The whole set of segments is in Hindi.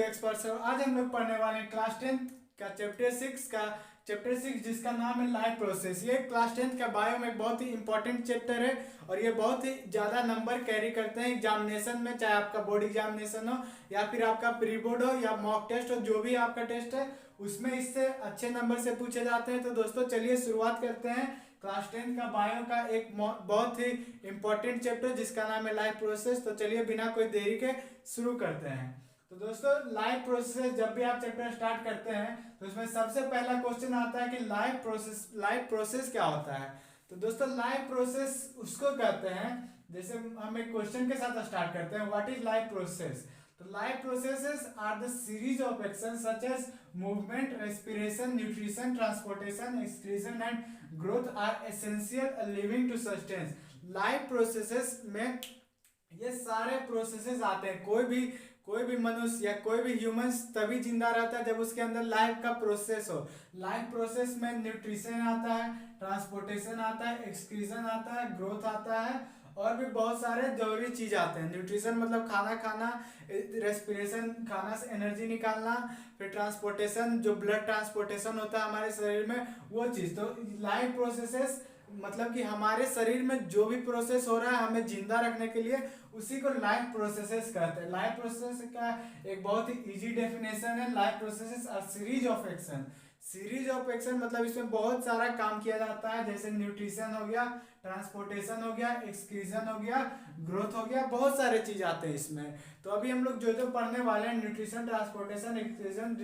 एक्सपर्ट्स। आज हम लोग पढ़ने वाले हैं क्लास 10 का चैप्टर 6 जिसका नाम है लाइफ प्रोसेस। ये क्लास 10 का बायो में बहुत ही इंपॉर्टेंट चैप्टर है और ये बहुत ही ज़्यादा नंबर कैरी करते हैं एग्जामिनेशन में, चाहे आपका बोर्ड एग्जामिनेशन हो या फिर आपका प्री बोर्ड हो या मॉक टेस्ट हो, जो भी आपका टेस्ट है उसमें इससे अच्छे नंबर से पूछे जाते हैं। तो दोस्तों चलिए शुरुआत करते हैं क्लास 10 का बायो का एक बहुत ही इंपॉर्टेंट चैप्टर जिसका नाम है लाइफ प्रोसेस। तो चलिए बिना कोई देरी के शुरू करते हैं। तो दोस्तों लाइफ प्रोसेस जब भी आप चैप्टर स्टार्ट करते हैं तो उसमें सबसे पहला क्वेश्चन आता है कि लाइफ प्रोसेस क्या होता है। तो दोस्तों लाइफ प्रोसेस उसको कहते हैं, जैसे हम एक क्वेश्चन के साथ स्टार्ट करते हैं, व्हाट इज लाइफ प्रोसेस। तो life processes are the series of action such as movement, respiration, nutrition, transportation, excretion and growth are essential living to sustain. Life processes में ये सारे प्रोसेसेस आते हैं। कोई भी मनुष्य या कोई भी ह्यूमंस तभी जिंदा रहता है जब उसके अंदर लाइफ का प्रोसेस हो। लाइफ प्रोसेस में न्यूट्रिशन आता है, ट्रांसपोर्टेशन आता है, एक्सक्रीशन आता है, ग्रोथ आता है और भी बहुत सारे जरूरी चीज आते हैं। न्यूट्रिशन मतलब खाना खाना, रेस्पिरेशन खाना से एनर्जी निकालना, फिर ट्रांसपोर्टेशन जो ब्लड ट्रांसपोर्टेशन होता है हमारे शरीर में वो चीज़। तो लाइफ प्रोसेसेस मतलब कि हमारे शरीर में जो भी प्रोसेस हो रहा है हमें जिंदा रखने के लिए उसी को लाइफ प्रोसेसेस कहते हैं। लाइफ प्रोसेस का एक बहुत ही इजी डेफिनेशन है, life processes R series of action. Series of action मतलब इसमें बहुत सारा काम किया जाता है, जैसे न्यूट्रिशन हो गया, ट्रांसपोर्टेशन हो गया, एक्सक्रीशन हो गया, ग्रोथ हो गया, बहुत सारे चीज आते हैं इसमें। तो अभी हम लोग जो पढ़ने वाले हैं न्यूट्रिशन, ट्रांसपोर्टेशन, एक्सक्रीशन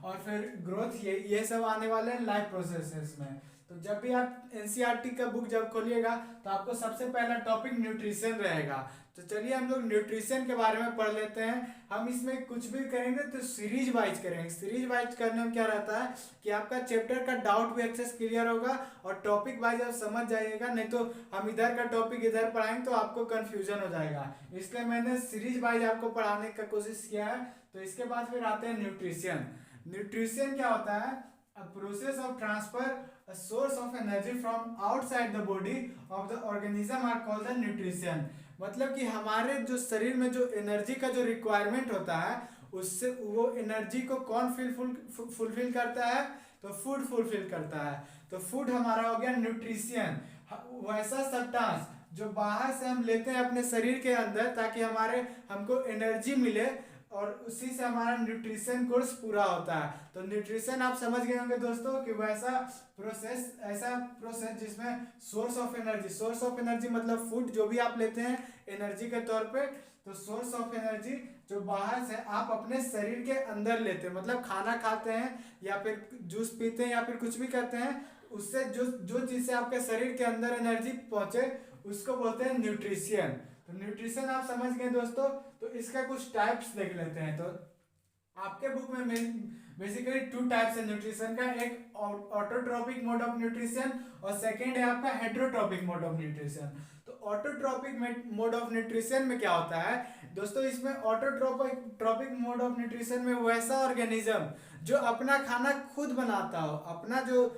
और फिर ग्रोथ, ये सब आने वाले हैं लाइफ प्रोसेसेस में। तो जब भी आप एनसीईआरटी का बुक जब खोलिएगा तो आपको सबसे पहला टॉपिक न्यूट्रिशन रहेगा। तो चलिए हम लोग न्यूट्रिशन के बारे में पढ़ लेते हैं। हम इसमें कुछ भी करेंगे तो सीरीज वाइज करेंगे। सीरीज वाइज करने में क्या रहता है कि आपका चैप्टर का डाउट भी अच्छे से क्लियर होगा और टॉपिक वाइज आप समझ जाइएगा, नहीं तो हम इधर का टॉपिक इधर पढ़ाएंगे तो आपको कंफ्यूजन हो जाएगा। इसलिए मैंने सीरीज वाइज आपको पढ़ाने का कोशिश किया है। तो इसके बाद फिर आते हैं न्यूट्रिशन। न्यूट्रिशन क्या होता है? A process of transfer a source of energy from outside the body of the organism are called the nutrition। मतलब कि हमारे जो शरीर में जो एनर्जी का जो रिक्वायरमेंट होता है उससे वो एनर्जी को कौन फुलफिल करता है? तो फूड फुलफिल करता है। तो फूड हमारा हो गया न्यूट्रिशन। वैसा सब्सटेंस जो बाहर से हम लेते हैं अपने शरीर के अंदर ताकि हमको एनर्जी मिले और उसी से हमारा न्यूट्रिशन कोर्स पूरा होता है। तो न्यूट्रिशन आप समझ गए होंगे दोस्तों कि ऐसा प्रोसेस जिसमें सोर्स ऑफ एनर्जी मतलब फूड जो भी आप लेते हैं एनर्जी के तौर पे, तो सोर्स ऑफ एनर्जी जो बाहर से आप अपने शरीर के अंदर लेते हैं, मतलब खाना खाते हैं या फिर जूस पीते हैं या फिर कुछ भी करते हैं, उससे जो चीज से आपके शरीर के अंदर एनर्जी पहुंचे उसको बोलते हैं न्यूट्रिशन। तो न्यूट्रिशन आप समझ गए दोस्तों। तो इसका कुछ टाइप्स देख लेते हैं। तो आपके बुक में बेसिकली 2 टाइप्स है न्यूट्रिशन का, एक ऑटोट्रोपिक मोड ऑफ न्यूट्रिशन और सेकंड है आपका हेटेरोट्रोपिक मोड ऑफ न्यूट्रिशन। तो ऑटोट्रोपिक मोड ऑफ न्यूट्रिशन में क्या होता है दोस्तों? इसमें ऑटोट्रोपिक मोड ऑफ न्यूट्रिशन में वैसा ऑर्गेनिज्म जो अपना खाना खुद बनाता हो, अपना जो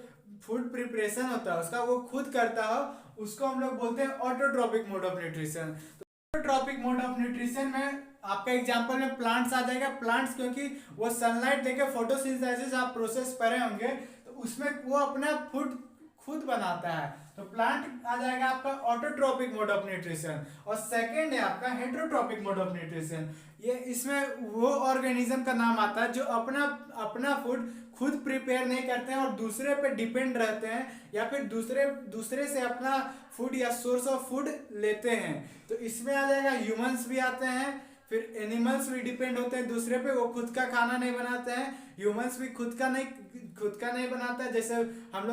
फूड प्रिपरेशन होता है उसका वो खुद करता हो, उसको हम लोग बोलते हैं ऑटोट्रोपिक मोड ऑफ न्यूट्रिशन। तो ऑटोट्रोपिक मोड ऑफ न्यूट्रिशन में आपका एग्जांपल में प्लांट्स आ जाएगा। प्लांट्स क्योंकि वो सनलाइट लेके फोटोसिंथेसिस आप प्रोसेस पढ़े होंगे तो उसमें वो अपना फूड खुद बनाता है। तो प्लांट आ जाएगा आपका ऑटोट्रोपिक मोड ऑफ न्यूट्रिशन और सेकंड है आपका हेटेरोट्रोपिक मोड ऑफ न्यूट्रिशन। ये इसमें वो ऑर्गेनिज्म का नाम आता है जो अपना फूड खुद प्रिपेयर नहीं करते हैं और दूसरे पे डिपेंड रहते हैं या फिर दूसरे से अपना फूड या सोर्स ऑफ फूड लेते हैं। तो इसमें आ जाएगा ह्यूमंस भी आते हैं, फिर एनिमल्स भी डिपेंड होते हैं दूसरे पे, वो खुद का खाना नहीं बनाते हैं। ह्यूमंस भी खुद का नहीं बनाता है। जैसे हम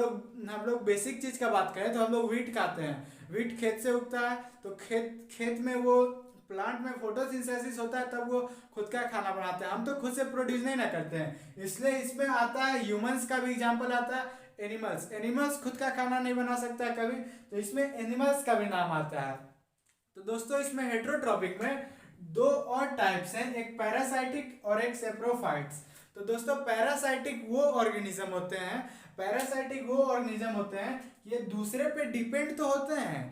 लोग बेसिक चीज का बात करें तो हम लोग व्हीट खाते हैं, व्हीट खेत से उगता है तो खेत में वो प्लांट में फोटोसिंथेसिस होता है तब वो खुद का खाना बनाते हैं। हम तो खुद से प्रोड्यूस नहीं ना करते हैं, इसलिए इसमें आता है ह्यूमंस का भी एग्जांपल आता है, एनिमल्स खुद का खाना नहीं बना सकता है कभी, तो इसमें एनिमल्स का भी नाम आता है। तो दोस्तों इसमें हेटेरोट्रोपिक में 2 और टाइप्स हैं, एक पैरासाइटिक और एक सेप्रोफाइट्स। तो दोस्तों पैरासाइटिक वो ऑर्गेनिज्म होते हैं ये दूसरे पे डिपेंड तो होते हैं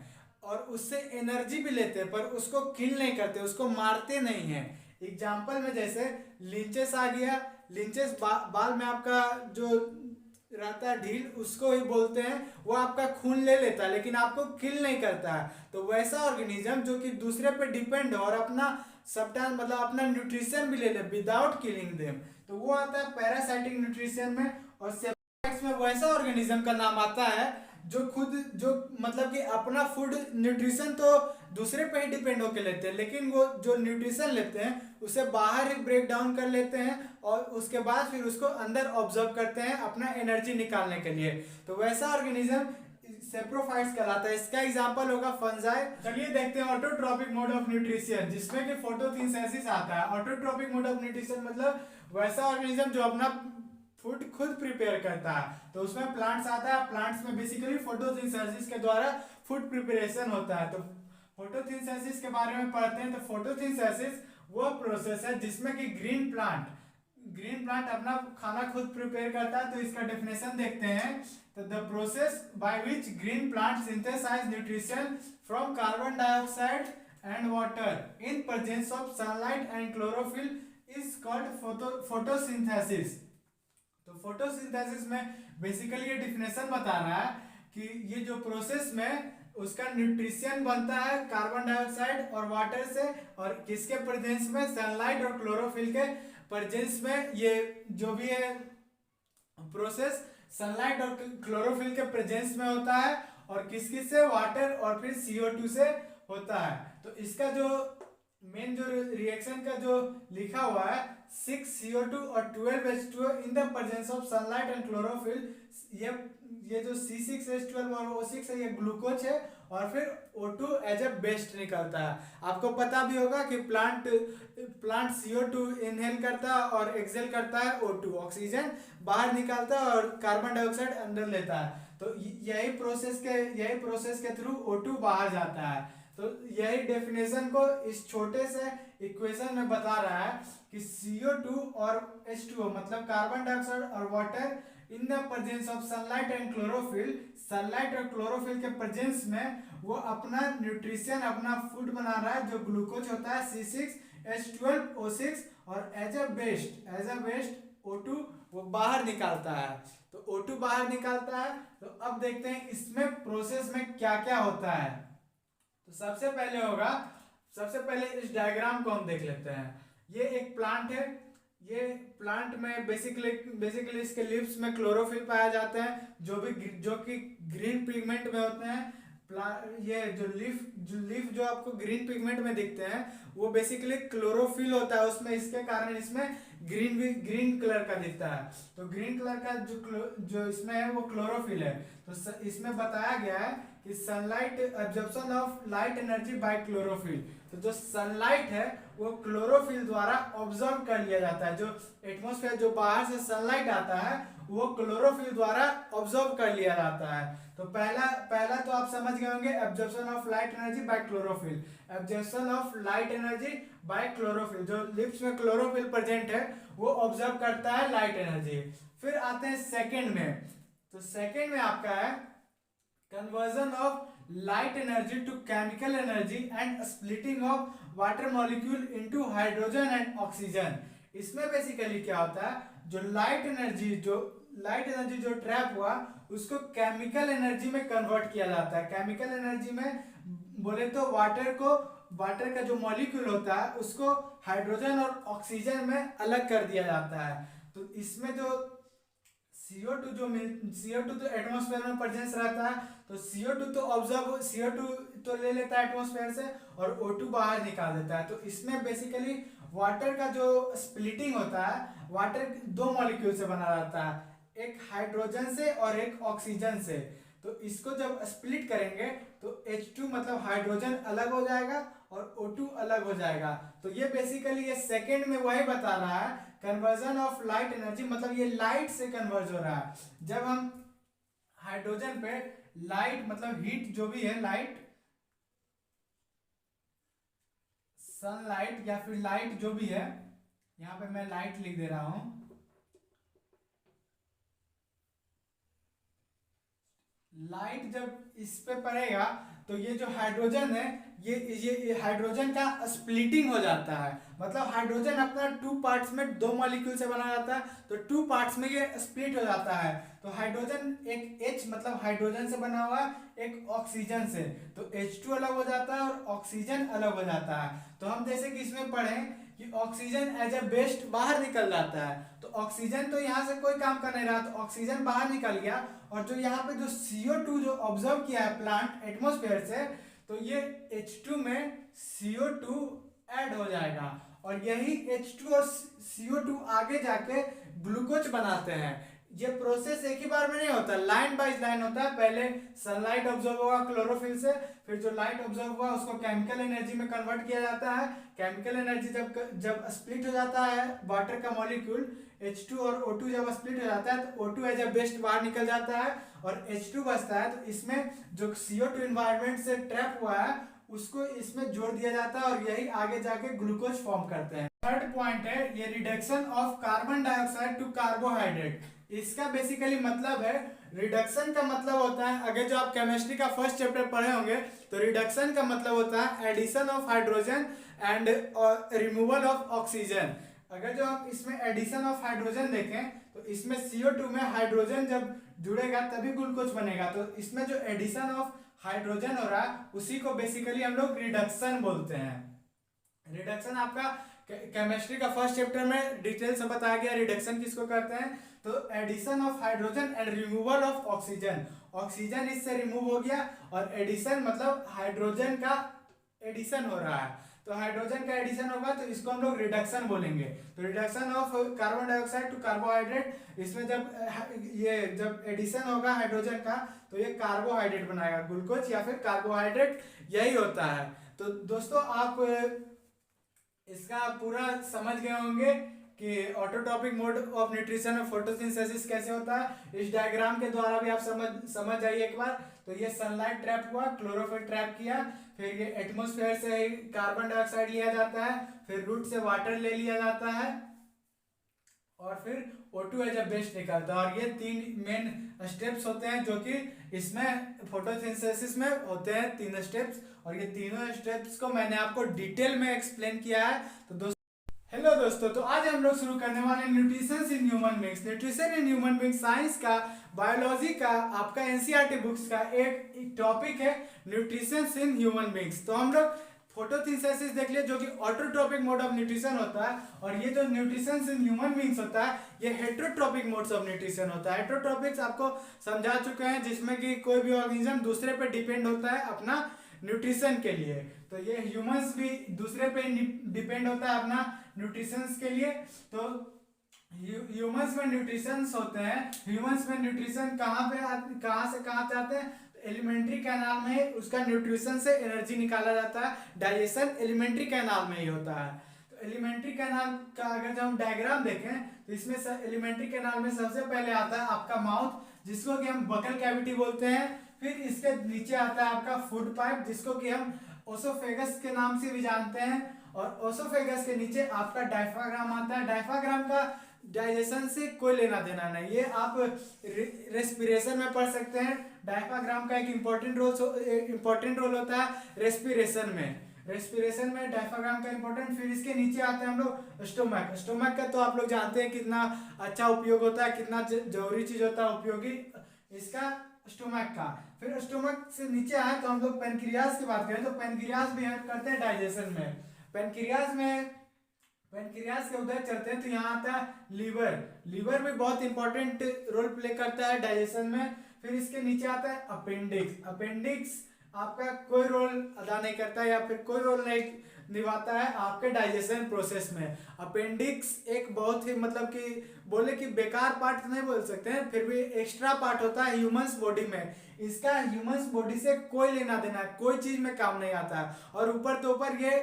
और उससे एनर्जी भी लेते हैं पर उसको किल नहीं करते, उसको मारते नहीं हैं। एग्जाम्पल में जैसे लिंचेस आ गया, लिंचेस बाल में आपका जो रहता है ढील, उसको ही बोलते हैं, वो आपका खून ले लेता है लेकिन आपको किल नहीं करता है। तो वैसा ऑर्गेनिज्म जो कि दूसरे पे डिपेंड हो और अपना सबटा मतलब अपना न्यूट्रिशन भी ले ले विदाउट किलिंग देम, तो वो आता है पैरासाइटिक न्यूट्रिशन में। और सेप्रोफाइट्स में वैसा ऑर्गेनिज्म का नाम आता है जो खुद जो मतलब कि अपना फूड न्यूट्रिशन तो दूसरे पे ही डिपेंड होकर लेते हैं, लेकिन वो जो न्यूट्रिशन लेते हैं उसे बाहर ही ब्रेक डाउन कर लेते हैं और उसके बाद फिर उसको अंदर ऑब्जर्व करते हैं अपना एनर्जी निकालने के लिए। तो वैसा ऑर्गेनिज्म सेप्रोफाइट्स कहलाता है। इसका एग्जांपल होगा फंजाई। चलिए देखते हैं ऑटोट्रॉपिक मोड ऑफ न्यूट्रिशन, जिसमें कि फोटोसिंथेसिस आता है। ऑटोट्रॉपिक मोड ऑफ न्यूट्रिशन मतलब वैसा ऑर्गेनिज्म जो अपना फूड खुद प्रिपेयर करता है। तो उसमें प्लांट्स आता है, प्लांट्स में बेसिकली फोटोसिंथेसिस के द्वारा फूड प्रिपरेशन होता है। तो फोटोसिंथेसिस के बारे में पढ़ते हैं। तो फोटोसिंथेसिस वो प्रोसेस है जिसमें कि ग्रीन प्लांट अपना खाना खुद प्रिपेयर करता है। तो इसका डेफिनेशन देखते हैं। तो the process by which green plant synthesise nutrition from carbon dioxide and water in presence of sunlight and chlorophyll is called photosynthesis. तो फोटोसिंथेसिस में बेसिकली ये डिफिनेशन बता रहा है कि ये जो प्रोसेस में उसका न्यूट्रिशन बनता है कार्बन डाइऑक्साइड और वाटर से, और किसके प्रेजेंस में, सनलाइट और क्लोरोफिल के प्रेजेंस में। ये जो भी है प्रोसेस सनलाइट और क्लोरोफिल के प्रेजेंस में होता है, और किस किस से, वाटर और फिर CO2 से होता है। तो इसका जो मेन जो रिएक्शन का जो लिखा हुआ है 6 CO2 और 12 H2O in the presence of sunlight and chlorophyll, ये जो C6H12 और O6 है ये ग्लूकोज है, और फिर O2 एज ए बेस्ट निकलता है। आपको पता भी होगा कि प्लांट CO2 इनहेल करता है और एक्सेल करता है O2, ऑक्सीजन बाहर निकालता है और कार्बन डाइऑक्साइड अंदर लेता है। तो यही प्रोसेस के थ्रू O2 बाहर जाता है। तो यही डेफिनेशन को इस छोटे से इक्वेशन में बता रहा है कि CO2 और H2O मतलब कार्बन डाइऑक्साइड और water in the presence of sunlight and chlorophyll, sunlight और क्लोरोफिल के प्रेजेंस में वो अपना न्यूट्रिशन अपना फूड बना रहा है जो ग्लूकोज होता है C6H12O6, और एज अ वेस्ट O2 वो बाहर निकालता है। तो O2 बाहर निकालता है। तो अब देखते हैं इसमें प्रोसेस में क्या क्या होता है। तो सबसे पहले इस डायग्राम को हम देख लेते हैं। ये एक प्लांट है। ये प्लांट में बेसिकली इसके लीव्स में क्लोरोफिल पाया जाता है जो कि ग्रीन पिगमेंट में होते हैं। ये जो लीफ जो आपको ग्रीन पिगमेंट में दिखते हैं वो बेसिकली क्लोरोफिल होता है उसमें, इसके कारण इसमें ग्रीन कलर का दिखता है। तो ग्रीन कलर का जो इसमें है वो क्लोरोफिल है। तो इसमें बताया गया है कि sunlight absorption of light energy by chlorophyll. तो जो सनलाइट है वो क्लोरोफिल द्वारा ऑब्जर्व कर लिया जाता है। जो एटमॉस्फेयर जो बाहर से सनलाइट आता है वो क्लोरोफिल द्वारा ऑब्जर्व कर लिया जाता है। तो पहला तो आप समझ गए होंगे, absorption of light energy by chlorophyll. Absorption of light energy by chlorophyll, जो लिप्स में क्लोरोफिल प्रेजेंट है वो ऑब्जर्व करता है लाइट एनर्जी। फिर आते हैं सेकेंड में। तो सेकेंड में आपका है conversion of light energy to chemical energy and splitting of water molecule into hydrogen and oxygen. इसमें बेसिकली क्या होता है, जो लाइट एनर्जी जो ट्रैप हुआ उसको केमिकल एनर्जी में कन्वर्ट किया जाता है। केमिकल एनर्जी में बोले तो वाटर का जो मॉलिक्यूल होता है उसको हाइड्रोजन और ऑक्सीजन में अलग कर दिया जाता है। तो इसमें जो CO2 तो एटमॉस्फेयर में प्रेजेंस रहता है। तो CO2 तो ले लेता है एटमॉस्फेयर से और O2 बाहर निकाल देता है। तो इसमें बेसिकली वाटर का जो स्प्लिटिंग होता है, वाटर दो मॉलिक्यूल से बना रहता है, एक हाइड्रोजन से और एक ऑक्सीजन से। तो इसको जब स्प्लिट करेंगे तो H2 मतलब हाइड्रोजन अलग हो जाएगा और O2 अलग हो जाएगा। तो ये बेसिकली ये सेकेंड में वही बता रहा है, कन्वर्जन ऑफ लाइट एनर्जी मतलब ये लाइट से कन्वर्ज हो रहा है। जब हम हाइड्रोजन पे लाइट मतलब हीट जो भी है, लाइट सनलाइट या फिर लाइट जो भी है, यहाँ पे मैं लाइट लिख दे रहा हूं। लाइट जब इस पे पड़ेगा तो ये जो हाइड्रोजन है ये हाइड्रोजन का स्प्लिटिंग हो जाता है, मतलब हाइड्रोजन अपना 2 पार्ट्स में 2 मॉलिक्यूल से बना जाता है, तो 2 पार्ट्स में ये स्प्लिट हो जाता है। तो हाइड्रोजन एक H मतलब हाइड्रोजन से बना हुआ है, एक ऑक्सीजन से, तो H2 अलग हो जाता है और ऑक्सीजन अलग हो जाता है। तो हम जैसे कि इसमें पढ़ें कि ऑक्सीजन एज ए वेस्ट बाहर निकल जाता है, तो ऑक्सीजन तो यहाँ से कोई काम कर नहीं रहा, तो ऑक्सीजन बाहर निकल गया, और जो यहाँ पे जो CO2 जो ऑब्जर्व किया है प्लांट एटमॉस्फेयर से, तो ये H2 में CO2 ऐड हो जाएगा, और यही H2 और CO2 आगे जाके ग्लूकोज बनाते हैं। ये प्रोसेस एक ही बार में नहीं होता, लाइन बाय लाइन होता है। पहले सनलाइट ऑब्जर्व होगा क्लोरोफिल से, फिर जो लाइट ऑब्जर्व हुआ उसको केमिकल एनर्जी में कन्वर्ट किया जाता है। केमिकल एनर्जी जब स्प्लिट हो जाता है वाटर का मॉलिक्यूल H2 और O2 जब स्प्लिट हो जाता है, तो O2 एज अ वेस्ट बाहर निकल जाता है और H2 बचता है। तो इसमें जो CO2 इन्वायरमेंट से ट्रैप हुआ है उसको इसमें जोड़ दिया जाता है, और यही आगे जाके ग्लूकोज फॉर्म करते हैं। थर्ड पॉइंट है ये reduction of carbon dioxide to carbohydrate. इसका बेसिकली मतलब है, रिडक्शन का मतलब होता है, अगर जो आप केमिस्ट्री का फर्स्ट चैप्टर पढ़े होंगे, तो रिडक्शन का मतलब होता है addition of hydrogen and removal of oxygen. अगर जो आप इसमें एडिशन ऑफ हाइड्रोजन देखें, तो इसमें CO2 में हाइड्रोजन जब जुड़ेगा तभी ग्लूकोज बनेगा, तो इसमें जो एडिशन ऑफ हाइड्रोजन हो रहा है उसी को बेसिकली हम लोग रिडक्शन बोलते हैं। रिडक्शन आपका केमिस्ट्री का फर्स्ट चैप्टर में डिटेल से बताया गया रिडक्शन किसको करते हैं। तो addition of hydrogen and removal of oxygen, oxygen इससे रिमूव हो गया, और एडिशन मतलब हाइड्रोजन का एडिशन हो रहा है, तो हाइड्रोजन का एडिशन होगा तो इसको हम लोग रिडक्शन बोलेंगे। तो reduction of carbon dioxide to carbohydrate, इसमें जब एडिशन होगा हाइड्रोजन का तो ये कार्बोहाइड्रेट बनाएगा, ग्लूकोज या फिर कार्बोहाइड्रेट, यही होता है। तो दोस्तों आप इसका पूरा समझ गए होंगे कि ऑटोट्रॉपिक मोड ऑफ न्यूट्रिशन और फोटोसिंथेसिस कैसे होता है। इस डायग्राम के द्वारा भी आप समझ जाइए एक बार। तो ये सनलाइट ट्रैप हुआ, क्लोरोफिल ट्रैप किया, फिर ये एटमॉस्फेयर से कार्बन डाइऑक्साइड लिया जाता है, फिर रूट से वाटर ले लिया जाता है, और फिर O2 एज अ बेस्ट निकलता है। और ये 3 मेन स्टेप्स होते हैं जो कि इसमें फोटोसिंथेसिस में होते हैं, 3 स्टेप्स, और ये तीनों स्टेप्स को मैंने आपको डिटेल में एक्सप्लेन किया है। तो हेलो दोस्तों, तो आज हम लोग शुरू करने वाले nutrition in human beings. Nutrition in human beings science का, बायोलॉजी का, आपका एनसीईआरटी बुक्स का एक टॉपिक है न्यूट्रिशन इन ह्यूमन बींग्स। तो हम लोग फोटोसिंथेसिस देख लिया जो कि ऑटोट्रोपिक मोड ऑफ न्यूट्रिशन होता है, और ये जो न्यूट्रिशन इन ह्यूमन बींग्स होता है ये हेट्रोट्रोपिक मोड्स ऑफ न्यूट्रिशन होता है। हेट्रोट्रोपिक्स आपको समझा चुके हैं, जिसमें कि कोई भी ऑर्गेनिज्म दूसरे पे डिपेंड होता है अपना न्यूट्रिशन के लिए। तो ये ह्यूमंस भी दूसरे पे डिपेंड होता है अपना न्यूट्रिशन के लिए। तो ह्यूमंस में न्यूट्रिशन होते हैं, ह्यूमंस में न्यूट्रिशन कहाँ से कहाँ जाते हैं, एलिमेंट्री कैनाल में उसका न्यूट्रिशन से एनर्जी निकाला जाता है। डाइजेशन एलिमेंट्री कैनाल में ही होता है। तो एलिमेंट्री कैनाल का अगर हम डायग्राम देखें तो इसमें एलिमेंट्री कैनाल में सबसे पहले आता है आपका माउथ, जिसको कि हम बकल कैविटी बोलते हैं। फिर इसके नीचे आता है आपका फूड पाइप, जिसको कि हम ओसोफेगस के नाम से भी जानते हैं, और ओसोफेगस के नीचे आपका डायफ्राग्राम आता है। डायफ्राग्राम का डाइजेशन से कोई लेना देना नहीं, ये आप रेस्पिरेशन में पढ़ सकते हैं। डायफ्राग्राम का एक इंपॉर्टेंट रोल होता है रेस्पिरेशन में डायफ्राग्राम का इंपॉर्टेंट। फिर इसके नीचे आते हैं हम लोग स्टोमक का तो आप लोग जानते हैं कितना अच्छा उपयोग होता है, कितना जरूरी चीज होता है उपयोगी इसका स्टोमक का। फिर स्टोमक से नीचे आए तो हम लोग पेनक्रियाज की बात करें, तो पेनक्रियाज भी हेल्प करते हैं डाइजेशन में। पेनक्रियाज के उधर चलते हैं तो यहाँ आता है लीवर भी बहुत इंपॉर्टेंट रोल प्ले करता है डाइजेशन में। फिर इसके नीचे आता है अपेंडिक्स आपका कोई रोल अदा नहीं करता या फिर कोई रोल नहीं निभाता है आपके डाइजेशन प्रोसेस में। अपेंडिक्स एक बहुत ही मतलब कि बोले कि बेकार पार्ट नहीं बोल सकते हैं, फिर भी एक्स्ट्रा पार्ट होता है ह्यूमंस बॉडी में। इसका ह्यूमंस बॉडी से कोई लेना देना है, कोई चीज में काम नहीं आता है, और ऊपर तो ऊपर ये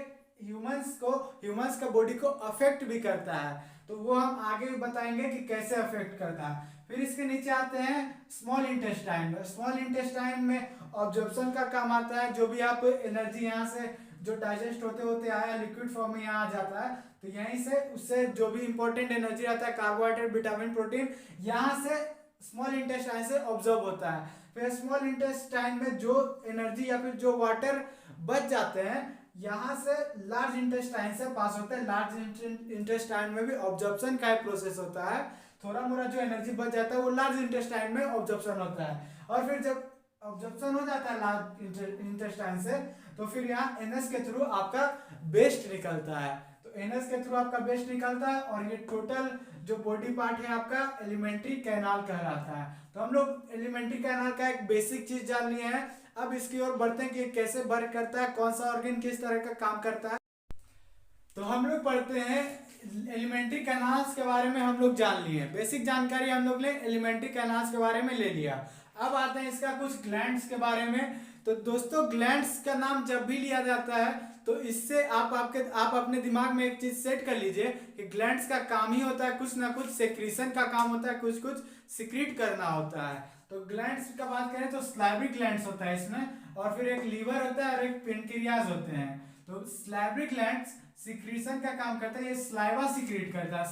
ह्यूमंस का बॉडी को अफेक्ट भी करता है। तो वो हम आगे भी बताएंगे कि कैसे अफेक्ट करता है। फिर इसके नीचे आते हैं स्मॉल इंटेस्टाइन में ऑब्जॉर्प्शन का काम आता है। जो भी आप एनर्जी यहाँ से जो डाइजेस्ट होते आया लिक्विड फॉर्म में यहाँ आ जाता है, तो यहीं से उससे जो भी इंपॉर्टेंट एनर्जी आता है कार्बोहाइड्रेट, विटामिन, प्रोटीन, यहाँ से स्मॉल इंटेस्टाइन से ऑब्जॉर्ब होता है। फिर स्मॉल इंटेस्टाइन में जो एनर्जी या फिर जो वाटर बच जाते हैं यहाँ से लार्ज इंटेस्टाइन से पास होते हैं। लार्ज इंटेस्टाइन में भी ऑब्जॉर्प्शन का प्रोसेस होता है। थोड़ा मोड़ा जो एनर्जी बच जाता है वो लार्ज इंटेस्टाइन में ऑब्जॉर्प्शन होता है। और फिर जब ऑब्जॉर्प्शन हो जाता है लार्ज इंटेस्टाइन से तो फिर यहाँ एनएस के थ्रू आपका वेस्ट निकलता है। तो एनएस के थ्रू आपका वेस्ट निकलता है और ये टोटल जो बॉडी पार्ट है आपका एलिमेंट्री कैनाल कहलाता है। तो हम लोग एलिमेंट्री कैनाल का एक बेसिक चीज जान लिए हैं। अब इसकी ओर बढ़ते हैं कि कैसे वर्क करता है, कौन सा ऑर्गन किस तरह का काम करता है। तो हम लोग पढ़ते हैं एलिमेंट्री कैनाल्स के बारे में हम लोग जान लिए। बेसिक जानकारी हम लोग ने एलिमेंट्री कैनाल्स के बारे में ले लिया। अब आते हैं इसका कुछ ग्लैंड्स के बारे में। तो दोस्तों ग्लैंड्स का नाम जब भी लिया जाता है तो इससे आप अपने दिमाग में एक चीज सेट कर लीजिए कि ग्लैंड्स का काम ही होता है कुछ ना कुछ सेक्रीशन का काम होता है, कुछ कुछ सिक्रीट करना होता है। तो ग्लैंड्स का बात करें तो स्लाइवरी ग्लैंड्स होता है इसमें, और फिर एक लीवर होता है और एक पेनक्रियाज होते हैं। तो स्लाइवरी ग्लैंड्स सिक्रीशन का काम करता है, ये स्लाइवा सिक्रीट करता है।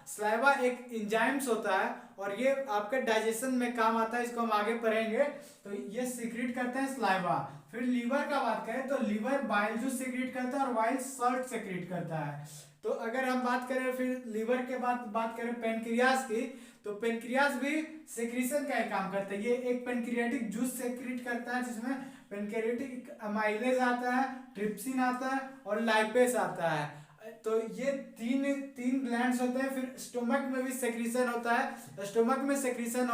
स्लाइवा एक एंजाइम्स होता है और ये आपके डाइजेशन में काम आता है, इसको हम आगे पढ़ेंगे। तो ये सिक्रीट करते हैं स्लाइवा। फिर लीवर का बात करें तो लीवर बाइल जूस सिक्रीट करता है और बाइल सॉल्ट सिक्रीट करता है। तो अगर हम बात करें फिर लीवर के बाद बात करें पेनक्रियाज की, तो पेनक्रियाज भी सेक्रीशन का ही काम करता है। ये एक पेनक्रियाटिक जूस सेक्रीट करता है जिसमें पेनक्रियाटिक अमाइलेज आता है, ट्रिप्सिन आता है और लाइपेस आता है। तो ये तीन ग्लैंड्स होते हैं। फिर स्टोमक में भी सेक्रीशन होता है। स्टोमक में सेक्रीशन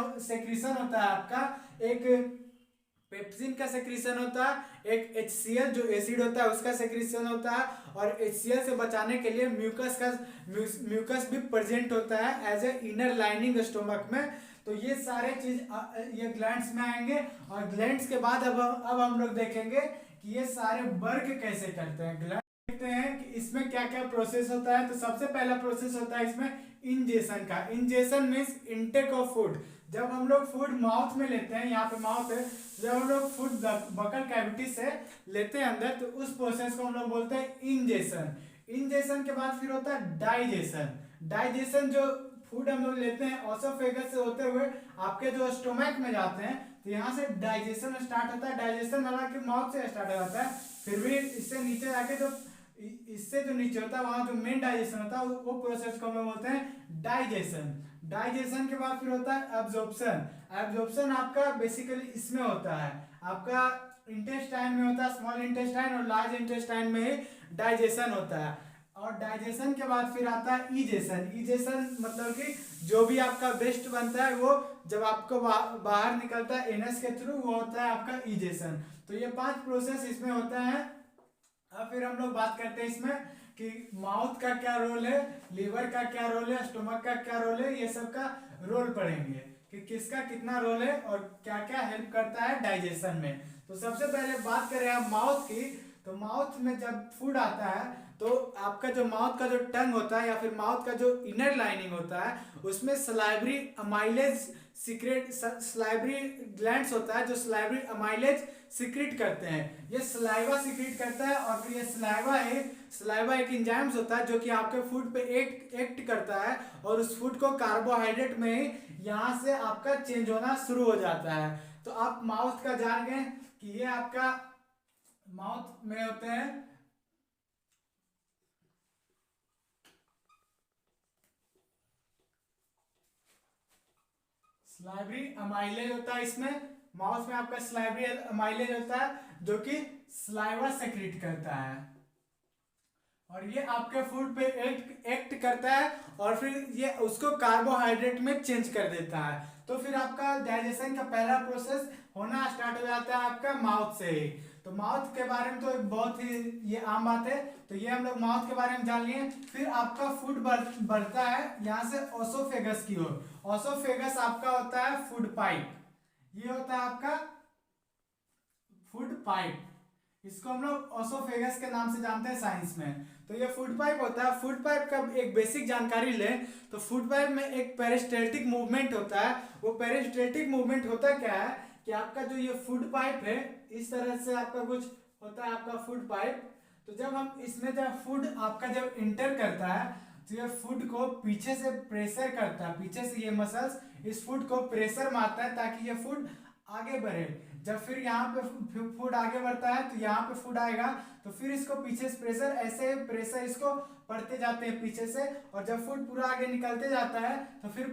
होता है आपका एक पेप्सिन का सेक्रीशन होता है, एक HCl जो एसिड होता है उसका सेक्रीशन होता है, और HCl से बचाने के लिए म्यूकस भी प्रेजेंट होता है as a inner lining stomach में। तो ये सारे चीज ये ग्लैंड्स में आएंगे। और ग्लैंड्स के बाद अब हम लोग देखेंगे कि ये सारे वर्क कैसे करते हैं। ग्लैंड देखते हैं कि इसमें क्या क्या प्रोसेस होता है। तो सबसे पहला प्रोसेस होता है इसमें इंजेशन का। Ingestion means intake of food. जब हम लोग फूड माउथ में लेते हैं, यहाँ पे माउथ है, जब हम लोग फूड बकल कैविटी से लेते हैं अंदर तो उस प्रोसेस को हम लोग बोलते हैं इंजेशन। इंजेशन के बाद फिर होता है डाइजेशन। डाइजेशन जो फूड हम लोग लेते हैं ऑसोफेगस से होते हुए आपके जो स्टोमक में जाते हैं तो यहाँ से डाइजेशन स्टार्ट होता है। डाइजेशन हालांकि माउथ से स्टार्ट हो जाता है, फिर भी इससे नीचे जाके जो इससे जो नीचे होता है वहां जो मेन डाइजेशन होता है वो प्रोसेस को हम लोग बोलते हैं डाइजेशन। डाइजेशन के बाद फिर होता है एब्जॉर्प्शन। एब्जॉर्प्शन आपका बेसिकली इसमें होता है, आपका इंटेस्टाइन में होता है, स्मॉल इंटेस्टाइन और लार्ज इंटेस्टाइन में ही डाइजेशन होता है। और डाइजेशन के बाद फिर आता है इजेशन। इजेशन मतलब कि जो भी आपका वेस्ट बनता है वो जब आपको बाहर निकलता है एनएस के थ्रू वो होता है आपका इजेशन। तो ये 5 प्रोसेस इसमें होता है। अब फिर हम लोग बात करते हैं इसमें कि माउथ का क्या रोल है, लीवर का क्या रोल है, स्टोमक का क्या रोल है, ये सब का रोल पढ़ेंगे कि किसका कितना रोल है और क्या क्या हेल्प करता है डाइजेशन में। तो सबसे पहले बात करें आप माउथ की, तो माउथ में जब फूड आता है तो आपका जो माउथ का जो टंग होता है या फिर माउथ का जो इनर लाइनिंग होता है उसमें सलाइवरी अमाइलेज सलाइवरी ग्लैंड्स होता है जो सलाइवरी अमाइलेज सिक्रीट करते हैं। ये सलाइवा सिक्रीट करता है और फिर ये सलाइवा एक एंजाइम्स होता है जो कि आपके फूड पे एक्ट करता है और उस फूड को कार्बोहाइड्रेट में ही यहाँ से आपका चेंज होना शुरू हो जाता है। तो आप माउथ का जान गए कि ये आपका माउथ में होते हैं स्लाइवरी अमाइलेज होता है। इसमें माउथ में आपका स्लाइवरी अमाइलेज होता है जो कि स्लाइवा सेक्रेट करता है और ये आपके फूड पे एक्ट करता है और फिर ये उसको कार्बोहाइड्रेट में चेंज कर देता है। तो फिर आपका डाइजेशन का पहला प्रोसेस होना स्टार्ट हो जाता है आपका माउथ से ही। तो माउथ के बारे में तो एक बहुत ही ये आम बात है, तो ये हम लोग माउथ के बारे में जान लिए। फिर आपका फूड बढ़ता है यहाँ से ओसोफेगस की ओर। ओसोफेगस आपका होता है फूड पाइप, ये होता है आपका फूड पाइप, इसको हम लोग ओसोफेगस के नाम से जानते हैं साइंस में। तो ये फूड पाइप होता है। फूड पाइप का एक बेसिक जानकारी लें तो फूड पाइप में एक पेरिस्टेल्टिक मूवमेंट होता है। वो पेरिस्टेल्टिक मूवमेंट होता क्या है कि आपका जो ये फूड पाइप है इस तरह से आपका कुछ होता है आपका फूड पाइप। तो जब हम इसमें जब फूड आपका जब इंटर करता है तो ये फूड को पीछे से प्रेशर करता है, पीछे से ये मसल्स इस फूड को प्रेशर मारता है ताकि ये फूड आगे बढ़े। जब फिर यहाँ पे फूड आगे बढ़ता है तो यहाँ पे फूड आएगा, तो फिर इसको पीछे से प्रेशर, ऐसे प्रेशर इसको पड़ते जाते हैं पीछे से, और जब फूड पूरा आगे निकलते जाता है तो फिर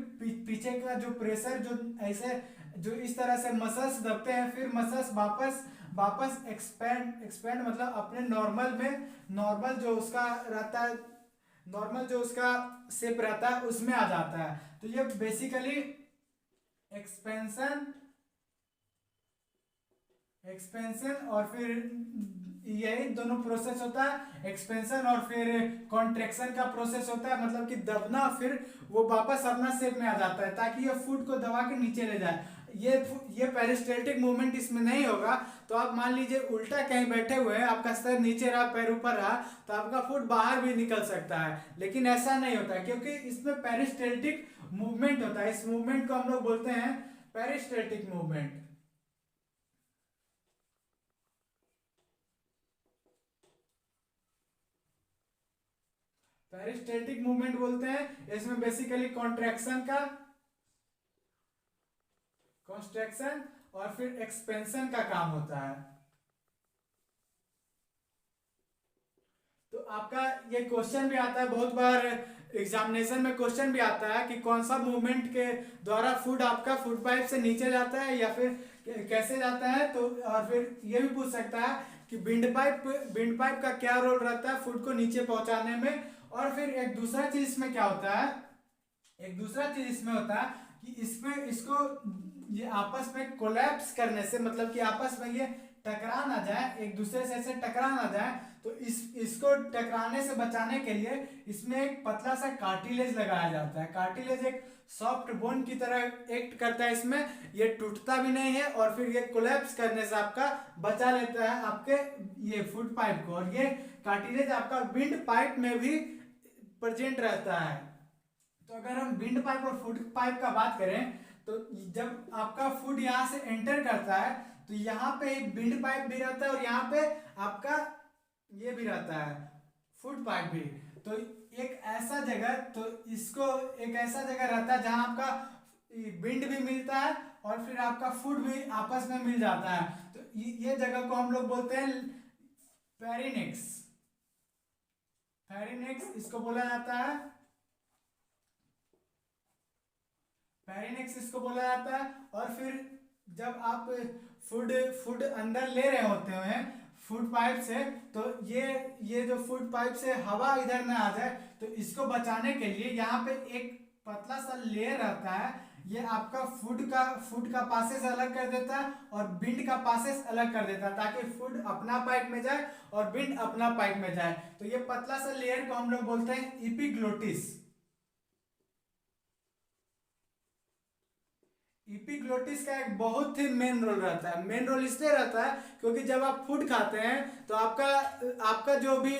पीछे का जो प्रेशर जो ऐसे जो इस तरह से मसल्स दबते हैं, फिर मसल्स वापस वापस एक्सपेंड मतलब अपने नॉर्मल में, नॉर्मल जो उसका रहता है, नॉर्मल जो उसका शेप रहता है उसमें आ जाता है। तो ये बेसिकली एक्सपेंशन और फिर यही दोनों प्रोसेस होता है, एक्सपेंशन और फिर कॉन्ट्रेक्शन का प्रोसेस होता है, मतलब कि दबना, फिर वो वापस अपना शेप में आ जाता है ताकि ये फूड को दबा के नीचे ले जाए। ये पेरिस्टल्टिक मूवमेंट इसमें नहीं होगा। तो आप मान लीजिए उल्टा कहीं बैठे हुए हैं, आपका सर नीचे रहा, पैर ऊपर रहा, तो आपका फूड बाहर भी निकल सकता है, लेकिन ऐसा नहीं होता है क्योंकि इसमें पेरिस्टल्टिक मूवमेंट होता है। इस मूवमेंट को हम लोग बोलते हैं पेरिस्टल्टिक मूवमेंट। पेरिस्टल्टिक मूवमेंट बोलते हैं, इसमें बेसिकली कॉन्ट्रैक्शन और फिर एक्सपेंशन का काम होता है। तो आपका ये क्वेश्चन भी आता है बहुत बार, एग्जामिनेशन में क्वेश्चन भी आता है कि कौन सा मूवमेंट के द्वारा फूड आपका फूड पाइप से नीचे जाता है या फिर कैसे जाता है। तो और फिर ये भी पूछ सकता है कि विंड पाइप का क्या रोल रहता है फूड को नीचे पहुंचाने में। और फिर एक दूसरा चीज इसमें क्या होता है, एक दूसरा चीज इसमें होता है कि इसमें इसको ये आपस में कोलैप्स करने से, मतलब कि आपस में ये टकरा ना जाए, एक दूसरे से ऐसे टकरा ना जाए, तो इसको टकराने से बचाने के लिए इसमें एक पतला सा कार्टिलेज लगाया जाता है। कार्टिलेज एक सॉफ्ट बोन की तरह एक्ट करता है, इसमें ये टूटता भी नहीं है और फिर ये कोलैप्स करने से आपका बचा लेता है आपके ये फूड पाइप को। और ये कार्टिलेज आपका विंड पाइप में भी प्रेजेंट रहता है। तो अगर हम विंड पाइप और फूड पाइप का बात करें तो जब आपका फूड यहाँ से एंटर करता है तो यहाँ पे विंड पाइप भी रहता है और यहाँ पे आपका ये भी रहता है फूड पाइप भी। तो एक ऐसा जगह, तो इसको एक ऐसा जगह रहता है जहां आपका विंड भी मिलता है और फिर आपका फूड भी आपस में मिल जाता है। तो ये जगह को हम लोग बोलते हैं पेरिनेक्स। पेरिनेक्स इसको बोला जाता है, पेरिनेक्स इसको बोला जाता है। और फिर जब आप फूड अंदर ले रहे होते हैं फूड पाइप से, तो ये जो फूड पाइप से हवा इधर ना आ जाए, तो इसको बचाने के लिए यहाँ पे एक पतला सा लेयर रहता है, ये आपका फूड का पासेस अलग कर देता है और विंड का पासेस अलग कर देता है ताकि फूड अपना पाइप में जाए और विंड अपना पाइप में जाए। तो ये पतला सा लेयर को हम लोग बोलते हैं एपिग्लोटिस। एपिग्लोटिस का एक बहुत ही मेन रोल रहता है। मेन रोल इसलिए रहता है क्योंकि जब आप फूड खाते हैं तो आपका जो भी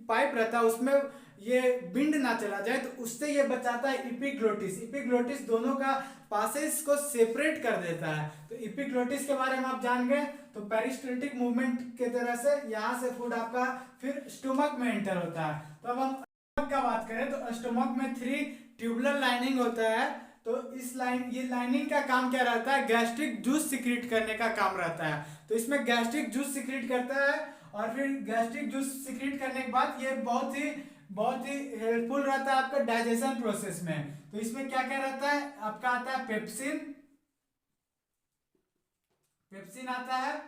पाइप रहता है उसमें ये विंड ना चला जाए, तो उससे ये बचाता है एपिग्लोटिस। एपिग्लोटिस दोनों का पासेस को सेपरेट कर देता है। तो एपिग्लोटिस के बारे में आप जान गए। तो पेरिस्टल्टिक मूवमेंट के तरह से यहाँ से फूड आपका फिर स्टोमक में एंटर होता है। तो अब हम स्टोमक का बात करें तो स्टोमक में 3 ट्यूबुलर लाइनिंग होता है। तो ये लाइनिंग का काम क्या रहता है, गैस्ट्रिक जूस सिक्रीट करने का काम रहता है। तो इसमें गैस्ट्रिक जूस सिक्रीट करता है और फिर गैस्ट्रिक जूस सिक्रीट करने के बाद ये बहुत ही हेल्पफुल रहता है आपका डाइजेशन प्रोसेस में। तो इसमें क्या क्या रहता है, आपका आता है पेप्सिन आता है,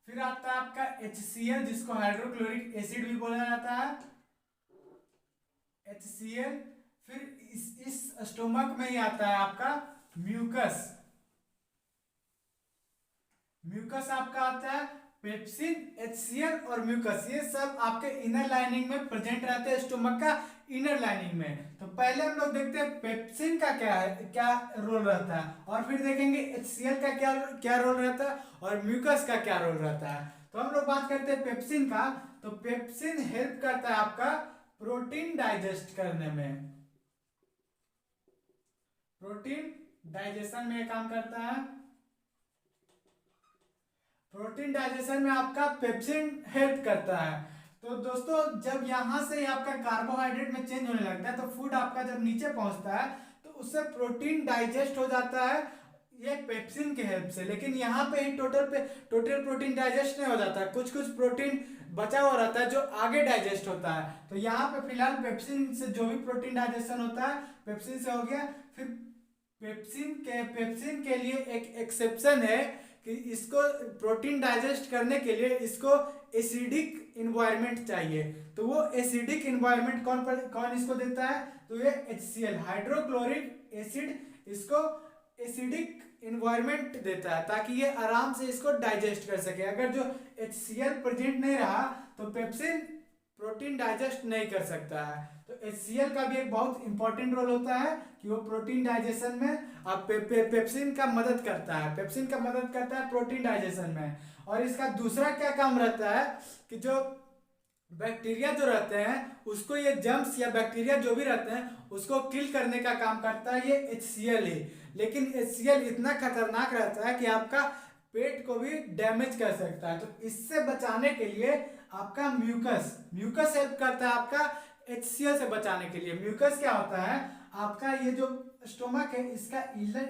फिर आता है आपका HCl जिसको हाइड्रोक्लोरिक एसिड भी बोला जाता है, HCl। फिर इस स्टोमक में ही आता है आपका म्यूकस आपका आता है, पेप्सिन, HCl और म्यूकस, ये सब आपके इनर लाइनिंग में प्रेजेंट रहते हैं स्टोमक का इनर लाइनिंग में। तो पहले हम लोग देखते हैं पेप्सिन का क्या रोल रहता है और फिर देखेंगे HCl का क्या रोल रहता है और म्यूकस का क्या रोल रहता है। तो हम लोग बात करते हैं पेप्सिन का। तो पेप्सिन हेल्प करता है आपका प्रोटीन डाइजेस्ट करने में, प्रोटीन डाइजेशन में काम करता है। प्रोटीन डाइजेशन में आपका पेप्सिन हेल्प करता है। तो दोस्तों जब यहाँ से आपका कार्बोहाइड्रेट में चेंज होने लगता है तो फूड आपका जब नीचे पहुंचता है तो उससे प्रोटीन डाइजेस्ट हो जाता है ये पेप्सिन के हेल्प से। लेकिन यहाँ पे ही टोटल प्रोटीन डाइजेस्ट नहीं हो जाता, कुछ कुछ प्रोटीन बचा हुआ रहता है जो आगे डाइजेस्ट होता है। तो यहाँ पे फिलहाल पेप्सिन से जो भी प्रोटीन डाइजेशन होता है पेप्सिन से हो गया। फिर पेप्सिन के लिए एक एक्सेप्शन है कि इसको प्रोटीन डाइजेस्ट करने के लिए इसको एसिडिक इन्वायरमेंट चाहिए। तो वो एसिडिक इन्वायरमेंट कौन इसको देता है? तो ये HCl हाइड्रोक्लोरिक एसिड इसको एसिडिक इन्वायरमेंट देता है ताकि ये आराम से इसको डाइजेस्ट कर सके। अगर जो HCl प्रेजेंट नहीं रहा तो पेप्सिन प्रोटीन डाइजेस्ट नहीं कर सकता है। तो HCl का भी एक बहुत इंपॉर्टेंट रोल होता है कि वो प्रोटीन डाइजेशन में आप पेप्सिन का मदद करता है, पेप्सिन का मदद करता है प्रोटीन डाइजेशन में। और इसका दूसरा क्या काम रहता है कि जो बैक्टीरिया जो रहते हैं उसको ये जर्म्स या बैक्टीरिया जो भी रहते हैं उसको किल करने का काम करता है ये HCl ही। लेकिन HCl इतना खतरनाक रहता है कि आपका पेट को भी डैमेज कर सकता है। तो इससे बचाने के लिए आपका म्यूकस हेल्प करता है आपका HCl से बचाने के लिए। म्यूकस क्या होता है? आपका ये जो स्टोमक है इसका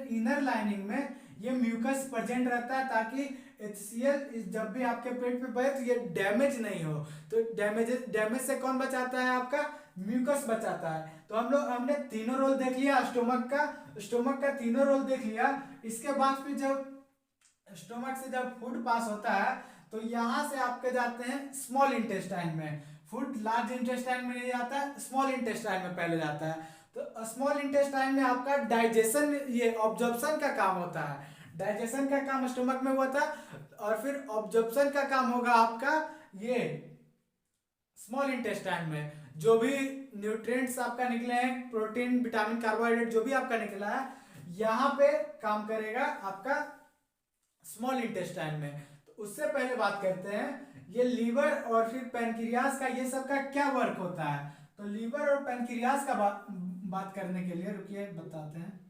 इनर लाइनिंग में ये म्यूकस प्रेजेंट रहता है ताकि HCl जब भी आपके पेट पे बहे तो ये डैमेज नहीं हो। तो डैमेज से कौन बचाता है? आपका म्यूकस बचाता है। तो हमने तीनों रोल देख लिया स्टोमक का तीनों रोल देख लिया। इसके बाद फिर जब स्टोमक से जब फूड पास होता है तो यहाँ से आपके जाते हैं स्मॉल इंटेस्टाइन में। फूड लार्ज इंटेस्टाइन में नहीं जाता है, स्मॉल इंटेस्टाइन में पहले जाता है। तो स्मॉल इंटेस्टाइन में आपका डाइजेशन ये ऑब्जॉर्प्शन का काम होता है। डाइजेशन का काम स्टोमक में हुआ था और फिर ऑब्जॉर्प्शन का काम होगा आपका ये स्मॉल इंटेस्टाइन में। जो भी न्यूट्रिएंट्स आपका निकले हैं, प्रोटीन विटामिन कार्बोहाइड्रेट जो भी आपका निकला है यहाँ पे काम करेगा आपका स्मॉल इंटेस्टाइन में। तो उससे पहले बात करते हैं ये लीवर और फिर पैनक्रियास का ये सब का क्या वर्क होता है। तो लीवर और पैनक्रियास का बात करने के लिए रुकिए बताते हैं।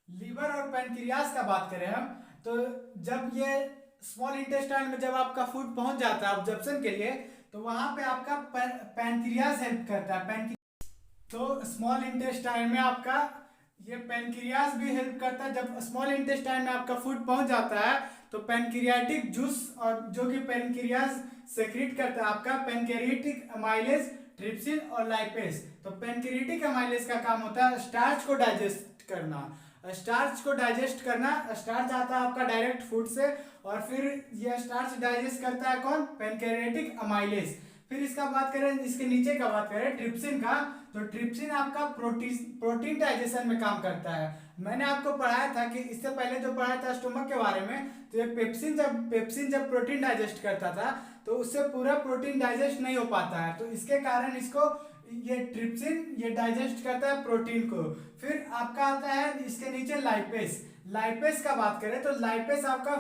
लीवर और पैनक्रियास का बात करें हम तो जब ये स्मॉल इंटेस्टाइन में जब आपका फूड पहुंच जाता है ऑब्जर्प्शन के लिए तो वहां पे आपका पैनक्रियास हेल्प करता है। तो स्मॉल इंटेस्टाइन में आपका ये पैनक्रियास भी हेल्प करता है। जब स्मॉल इंटेस्टाइन में आपका फूड पहुंच जाता है तो पैनक्रियाटिक जूस और जो कि पैनक्रियास सेक्रेट करता है आपका पैनक्रियाटिक अमाइलेज, ट्रिप्सिन और लाइपेज। तो पैनक्रियाटिक अमाइलेज का काम होता है स्टार्च को डाइजेस्ट करना। स्टार्च आता है आपका डायरेक्ट फूड से और फिर ये स्टार्च डाइजेस्ट करता है कौन? Pancreatic amylase. फिर इसका बात करें इसके नीचे का बात करें ट्रिप्सिन का तो ट्रिप्सिन आपका प्रोटीन डाइजेशन में काम करता है। मैंने आपको पढ़ाया था कि इससे पहले जो पढ़ाया था स्टोमक के बारे में तो ये पेप्सिन जब प्रोटीन डाइजेस्ट करता था तो उससे पूरा प्रोटीन डाइजेस्ट नहीं हो पाता है। तो इसके कारण इसको ये ट्रिप्सिन ये डाइजेस्ट करता है प्रोटीन को। फिर आपका आता है इसके नीचे लाइपेज का बात करें तो लाइपेज आपका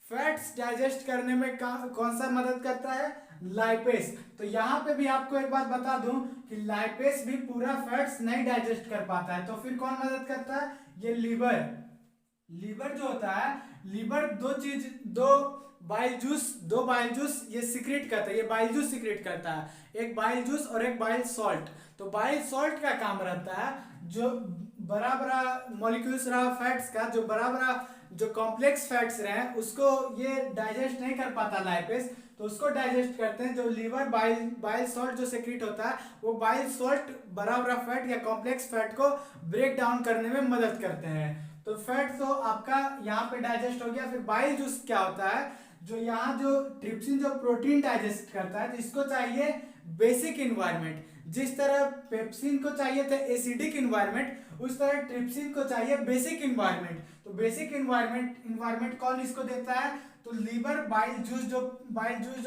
फैट्स डाइजेस्ट करने में कौन सा मदद करता है? लाइपेज। तो यहाँ पे भी आपको एक बात बता दूं कि लाइपेज भी पूरा फैट्स नहीं डाइजेस्ट कर पाता है। तो फिर कौन मदद करता है? ये लीवर जो होता है, लीवर दो बाइल जूस ये सीक्रेट करता है। ये बाइल जूस सीक्रेट करता है, एक बाइल जूस और एक बाइल सॉल्ट। तो बाइल सॉल्ट का काम रहता है जो बड़ा मॉलिक्यूल्स रहा फैट्स का, जो बड़ा जो कॉम्प्लेक्स फैट्स रहे उसको ये डाइजेस्ट नहीं कर पाता लाइपेज, तो उसको डाइजेस्ट करते हैं। जो लीवर बाइल सॉल्ट जो सेक्रेट होता है वो बाइल सॉल्ट बड़ा फैट या कॉम्प्लेक्स फैट को ब्रेक डाउन करने में मदद करते हैं। तो फैट तो आपका यहाँ पे डाइजेस्ट हो गया। फिर बाइल जूस क्या होता है? जो यहाँ जो ट्रिप्सिन जो प्रोटीन डाइजेस्ट करता है तो इसको चाहिए बेसिक इन्वायरमेंट। जिस तरह पेप्सिन को चाहिए था एसिडिक इन्वायरमेंट उस तरह ट्रिप्सिन को चाहिए बेसिक इन्वायरमेंट। तो बेसिक इन्वायरमेंट कौन इसको देता है? तो लीवर बाइल जूस जो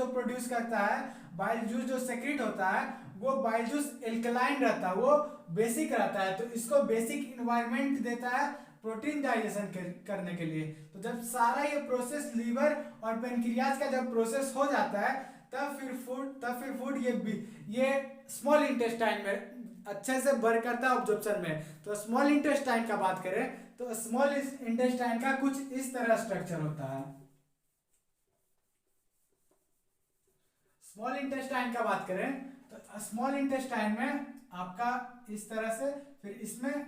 प्रोड्यूस करता है, बाइल जूस जो सेक्रेट होता है वो बाइल जूस एल्कलाइन रहता है, वो बेसिक रहता है। तो इसको बेसिक इन्वायरमेंट देता है प्रोटीन डाइजेशन करने के लिए। तो जब सारा ये प्रोसेस लीवर और पैनक्रियाज का जब प्रोसेस हो जाता है तब फिर फूड ये स्मॉल इंटेस्टाइन में अच्छे से वर्क करता है ऑब्जॉर्प्शन में। तो स्मॉल इंटेस्टाइन का बात करें तो स्मॉल इंटेस्टाइन का कुछ इस तरह स्ट्रक्चर होता है। स्मॉल इंटेस्टाइन का बात करें तो स्मॉल इंटेस्टाइन में आपका इस तरह से, फिर इसमें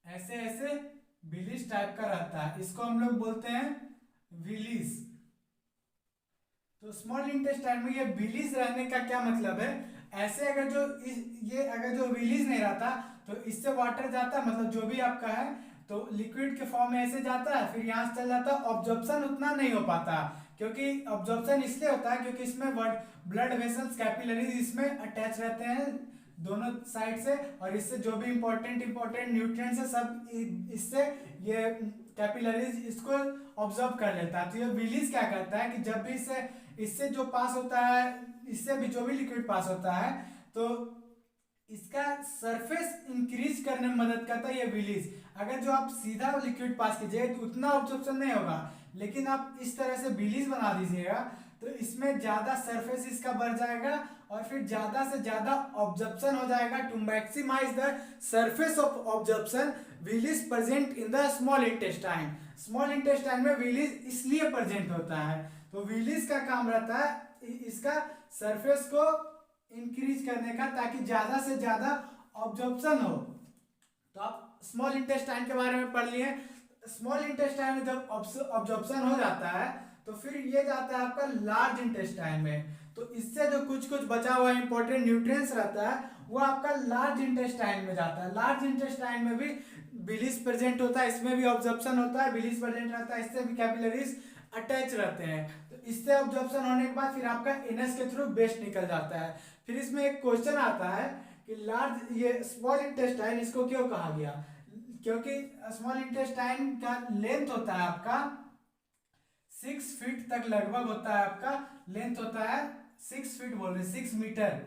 ऐसे ऐसे विलिस टाइप का रहता है, इसको हम लोग बोलते हैं विलिस। तो स्मॉल इंटेस्टाइन में ये विलिस रहने का क्या मतलब है, ऐसे अगर जो ये अगर जो विलिस नहीं रहता तो इससे वाटर जाता, मतलब जो भी आपका है तो लिक्विड के फॉर्म में ऐसे जाता है, फिर यहाँ से चल जाता है, ऑब्जॉर्प्शन उतना नहीं हो पाता, क्योंकि ऑब्जॉर्प्शन इसलिए होता है क्योंकि इसमें ब्लड वेसल्स कैपिलरीज इसमें अटैच रहते हैं दोनों साइड से, और इससे जो भी इंपॉर्टेंट न्यूट्रिएंट्स है सब इससे ये कैपिलरीज इसको ऑब्जर्व कर लेता है। तो ये विलिस क्या करता है कि जब भी इससे जो पास होता है, इससे भी जो भी लिक्विड पास होता है तो इसका सरफेस इंक्रीज करने में मदद करता है ये विलिस। अगर जो आप सीधा लिक्विड पास कीजिए तो उतना ऑब्जॉर्प्शन नहीं होगा, लेकिन आप इस तरह से विलिस बना दीजिएगा तो इसमें ज्यादा सरफेस इसका बढ़ जाएगा और फिर ज्यादा से ज्यादा ऑब्जर्प्शन हो जाएगा। To maximise the surface of absorption villi present in the small intestine. Small intestine में विलिस इसलिए प्रेजेंट होता है, तो विलिस का काम रहता है इसका सरफेस को इंक्रीज करने का, ताकि ज्यादा से ज्यादा ऑब्जॉर्प्शन हो। तो आप स्मॉल इंटेस्टाइन के बारे में पढ़ लिए। स्मॉल इंटेस्टाइन में जब ऑब्जॉर्प्शन हो जाता है तो फिर ये जाता है आपका लार्ज इंटेस्टाइन में, तो इससे जो कुछ कुछ बचा हुआ इंपॉर्टेंट न्यूट्रिएंट्स रहता है वो आपका लार्ज इंटेस्टाइन में जाता है। लार्ज इंटेस्टाइन में भी विलिस प्रेजेंट होता है, इसमें भी ऑब्जॉर्प्शन होता है, विलिस प्रेजेंट रहता है, इससे भी कैपिलरीज अटैच रहते हैं। तो इससे ऑब्जॉर्प्शन होने के बाद फिर आपका एनएस के थ्रू वेस्ट निकल जाता है। फिर इसमें एक क्वेश्चन आता है कि लार्ज ये स्मॉल इंटेस्टाइन इसको क्यों कहा गया, क्योंकि स्मॉल इंटेस्टाइन का लेंथ होता है आपका 6 फीट तक लगभग होता है, आपका लेंथ होता है 6 फीट, बोल रहे 6 मीटर,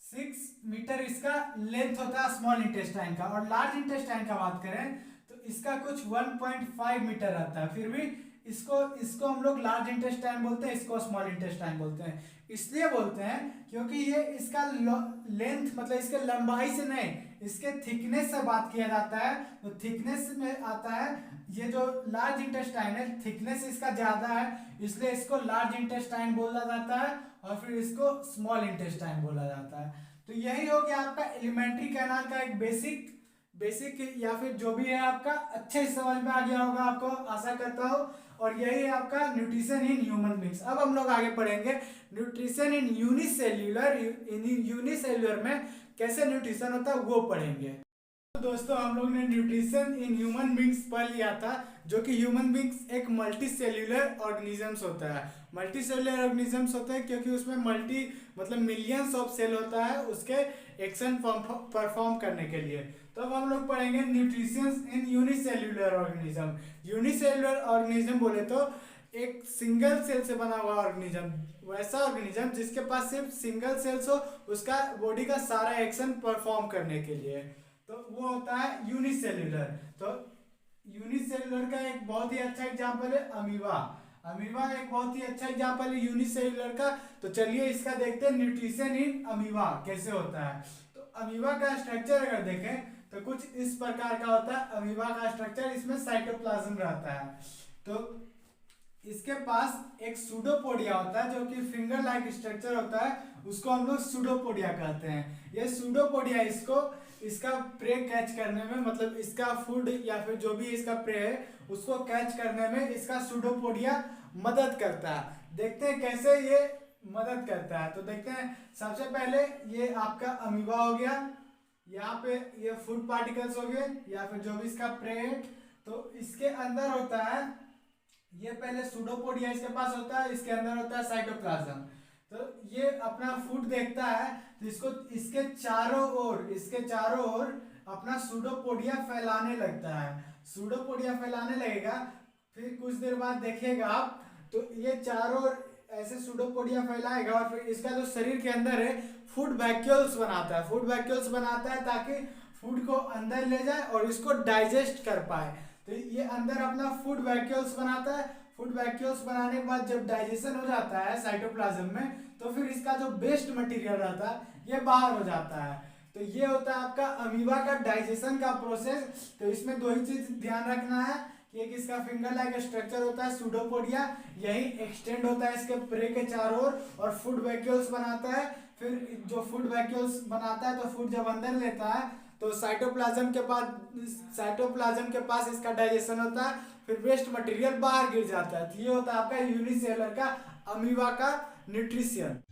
6 मीटर इसका लेंथ होता है स्मॉल इंटेस्टाइन का। और लार्ज इंटेस्टाइन का बात करें तो इसका कुछ 1.5 मीटर रहता है। फिर भी इसको हम लोग लार्ज इंटेस्टाइन बोलते हैं, इसको स्मॉल इंटेस्टाइन बोलते हैं। इसलिए बोलते हैं क्योंकि ये इसका लेंथ मतलब इसके लंबाई से नहीं, इसके थिकनेस से बात किया जाता है। तो थिकनेस में आता है ये जो लार्ज इंटेस्टाइन है, थिकनेस इसका ज्यादा है, इसलिए इसको लार्ज इंटेस्टाइन बोला जाता है और फिर इसको स्मॉल इंटेस्टाइन बोला जाता है। तो यही हो गया आपका एलिमेंट्री कैनाल का एक बेसिक या फिर जो भी है आपका अच्छे से समझ में आ गया होगा आपको, आशा करता हूँ। और यही है आपका न्यूट्रिशन इन ह्यूमन बींग्स। अब हम लोग आगे पढ़ेंगे न्यूट्रिशन इन यूनिसेल्यूलर। यूनिसेल्यूलर में कैसे न्यूट्रिशन होता है वो पढ़ेंगे। तो दोस्तों हम लोग ने न्यूट्रिशन इन ह्यूमन बींग्स पढ़ लिया था, जो कि ह्यूमन बींग्स एक मल्टी सेल्यूलर ऑर्गेनिजम्स होता है। मल्टी सेल्यूलर ऑर्गेनिजम्स होते हैं क्योंकि उसमें मल्टी मतलब मिलियंस ऑफ सेल होता है उसके एक्शन परफॉर्म करने के लिए। तो अब हम लोग पढ़ेंगे nutrition in unicellular organism. Unicellular organism बोले तो एक सिंगल सेल से बना हुआ ऑर्गेनिज्म, वैसा ऑर्गेनिज्म जिसके पास सिर्फ सिंगल सेल्स हो उसका बॉडी का सारा एक्शन परफॉर्म करने के लिए, तो वो होता है यूनिसेल्यूलर। तो यूनिसेल्यूलर का एक बहुत ही अच्छा एग्जांपल है अमीबा। अमीबा एक बहुत ही अच्छा एग्जांपल है यूनिसेल्यूलर का। तो चलिए इसका देखते हैं न्यूट्रिशन इन अमीबा कैसे होता है। तो अमीबा का स्ट्रक्चर अगर देखें तो कुछ इस प्रकार का होता है अमीबा का स्ट्रक्चर। इसमें साइटोप्लाज्म रहता है, तो इसके पास एक सूडोपोडिया होता है जो कि फिंगर लाइक स्ट्रक्चर होता है, उसको हम लोग सूडोपोडिया कहते हैं। ये सूडोपोडिया इसका प्रे कैच करने में, मतलब इसका फूड या फिर जो भी इसका प्रे है उसको कैच करने में इसका सूडोपोडिया मदद करता है। देखते हैं कैसे ये मदद करता है। तो देखते हैं, सबसे पहले ये आपका अमीबा हो गया, यहाँ पे ये फूड पार्टिकल्स हो गए या फिर जो भी इसका प्रे है। तो इसके अंदर होता है ये पहले सूडोपोडिया इसके पास होता है, इसके अंदर होता है साइटोप्लाज्म। तो ये अपना फूड देखता है तो इसको इसके चारों ओर अपना सूडोपोडिया फैलाने लगता है। सूडोपोडिया फैलाने लगेगा, फिर कुछ देर बाद देखिएगा आप तो ये चारों ओर ऐसे सूडोपोडिया फैलाएगा और फिर इसका जो शरीर के अंदर है फूड वैक्यूल्स बनाता है। फूड वैक्यूल्स बनाता है ताकि फूड को अंदर ले जाए और इसको डाइजेस्ट कर पाए। तो ये अंदर अपना फूड वैक्यूल्स बनाता है। फूड वैक्यूल्स बनाने के बाद जब डाइजेशन हो जाता है साइटोप्लाज्म में, तो फिर इसका जो वेस्ट मटेरियल रहता है ये बाहर हो जाता है। तो ये होता है आपका अमीबा का डाइजेशन का प्रोसेस। तो इसमें दो ही चीज ध्यान रखना है कि एक इसका फिंगर लाइक स्ट्रक्चर होता है सूडोपोडिया, यही एक्सटेंड होता है इसके प्रे के चारों ओर और फूड वैक्यूल्स बनाता है। फिर जो फूड वैक्यूल्स बनाता है तो फूड जब अंदर लेता है तो साइटोप्लाज्म के पास इसका डाइजेशन होता है, फिर वेस्ट मटेरियल बाहर गिर जाता है। तो ये होता है आपका यूनिसेलुलर का अमीबा का न्यूट्रिशन।